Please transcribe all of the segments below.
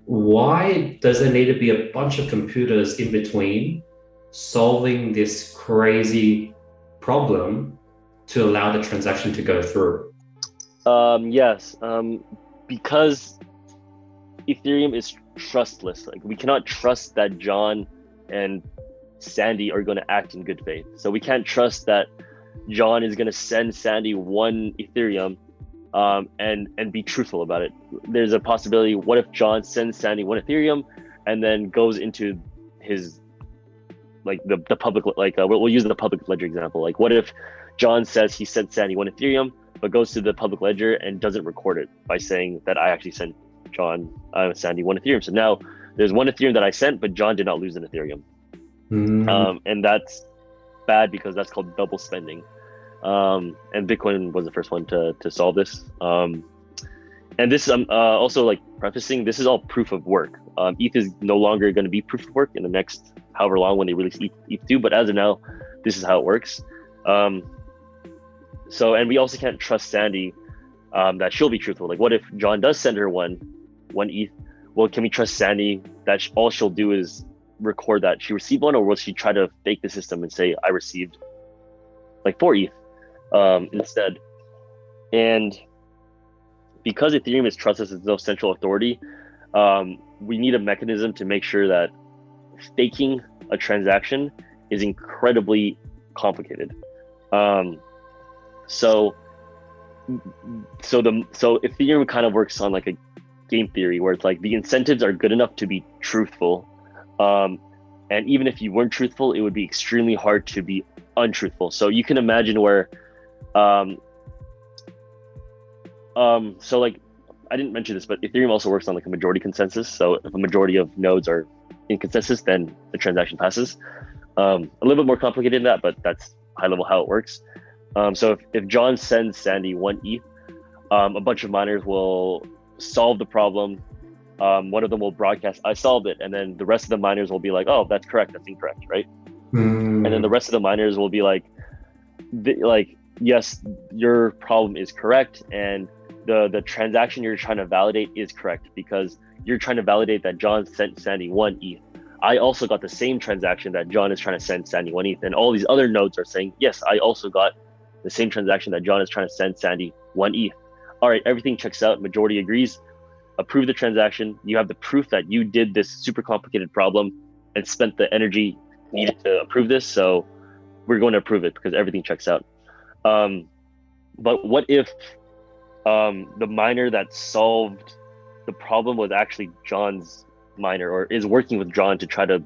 why does there need to be a bunch of computers in between solving this crazy problem to allow the transaction to go through? Yes, because Ethereum is trustless. Like we cannot trust that John and Sandy are going to act in good faith. So we can't trust that John is going to send Sandy one Ethereum and be truthful about it. There's a possibility. What if John sends Sandy one Ethereum and then goes into his like the public we'll use the public ledger example. Like what if John says he sent Sandy one Ethereum but goes to the public ledger and doesn't record it by saying that I actually sent Sandy one Ethereum. So now there's one Ethereum that I sent, but John did not lose an Ethereum. And that's bad because that's called double spending. And Bitcoin was the first one to solve this. And this is also like prefacing, this is all proof of work. ETH is no longer going to be proof of work in the next however long when they release ETH 2, but as of now, this is how it works. And we also can't trust Sandy that she'll be truthful. Like what if John does send her one ETH? Well, can we trust Sandy that all she'll do is record that she received one, or will she try to fake the system and say I received like 4 ETH instead? And because Ethereum is trustless, it's no central authority, we need a mechanism to make sure that staking a transaction is incredibly complicated. So Ethereum kind of works on like a game theory where it's like the incentives are good enough to be truthful, and even if you weren't truthful, it would be extremely hard to be untruthful. So you can imagine where so like I didn't mention this, but Ethereum also works on like a majority consensus. So if a majority of nodes are in consensus, then the transaction passes. A little bit more complicated than that, but that's high level how it works. So if John sends Sandy one ETH, a bunch of miners will solve the problem. One of them will broadcast, I solved it. And then the rest of the miners will be like, oh, that's correct, that's incorrect, right? And then the rest of the miners will be like, yes, your problem is correct. And the transaction you're trying to validate is correct because you're trying to validate that John sent Sandy one ETH. I also got the same transaction that John is trying to send Sandy one ETH. And all these other nodes are saying, yes, I also got the same transaction that John is trying to send Sandy one ETH. All right, everything checks out, majority agrees, approve the transaction. You have the proof that you did this super complicated problem and spent the energy needed to approve this. So we're going to approve it because everything checks out. But what if the miner that solved the problem was actually John's miner, or is working with John to try to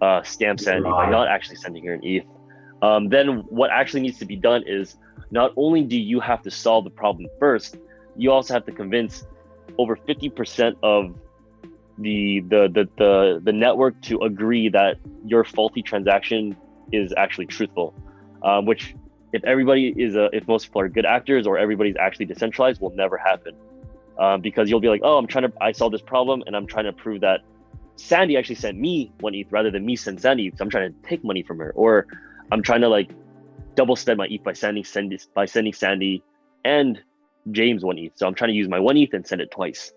scam Sandy by not actually sending her an ETH? Then what actually needs to be done is not only do you have to solve the problem first, you also have to convince over 50% of the network to agree that your faulty transaction is actually truthful, which if most people are good actors or everybody's actually decentralized, will never happen, because you'll be like, oh, I solved this problem and I'm trying to prove that Sandy actually sent me one ETH rather than me send Sandy. So I'm trying to take money from her, or I'm trying to like double spend my ETH by sending Sandy and James one ETH. So I'm trying to use my one ETH and send it twice.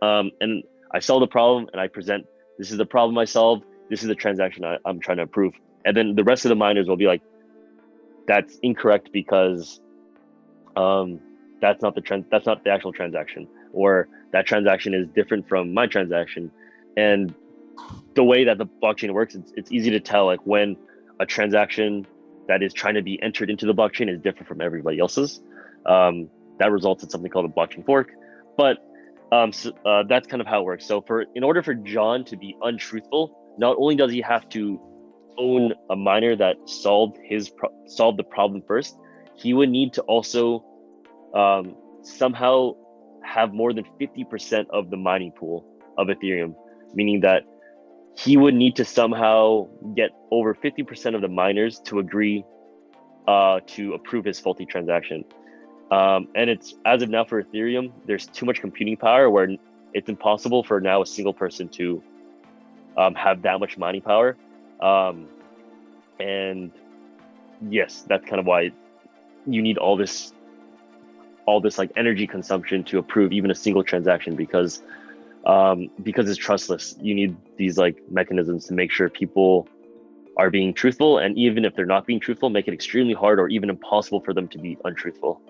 And I solve the problem and I present, this is the problem I solved. This is the transaction I'm trying to approve. And then the rest of the miners will be like, that's incorrect because that's not the actual transaction, or that transaction is different from my transaction. And the way that the blockchain works, it's easy to tell like when a transaction that is trying to be entered into the blockchain is different from everybody else's. That results in something called a blockchain fork. But that's kind of how it works. So in order for John to be untruthful, not only does he have to own a miner that solved the problem first, he would need to also somehow have more than 50% of the mining pool of Ethereum, meaning that he would need to somehow get over 50% of the miners to agree to approve his faulty transaction. And it's, as of now for Ethereum, there's too much computing power where it's impossible for now a single person to have that much mining power. And yes, that's kind of why you need all this like energy consumption to approve even a single transaction, because because it's trustless. You need these like mechanisms to make sure people are being truthful, and even if they're not being truthful, make it extremely hard or even impossible for them to be untruthful.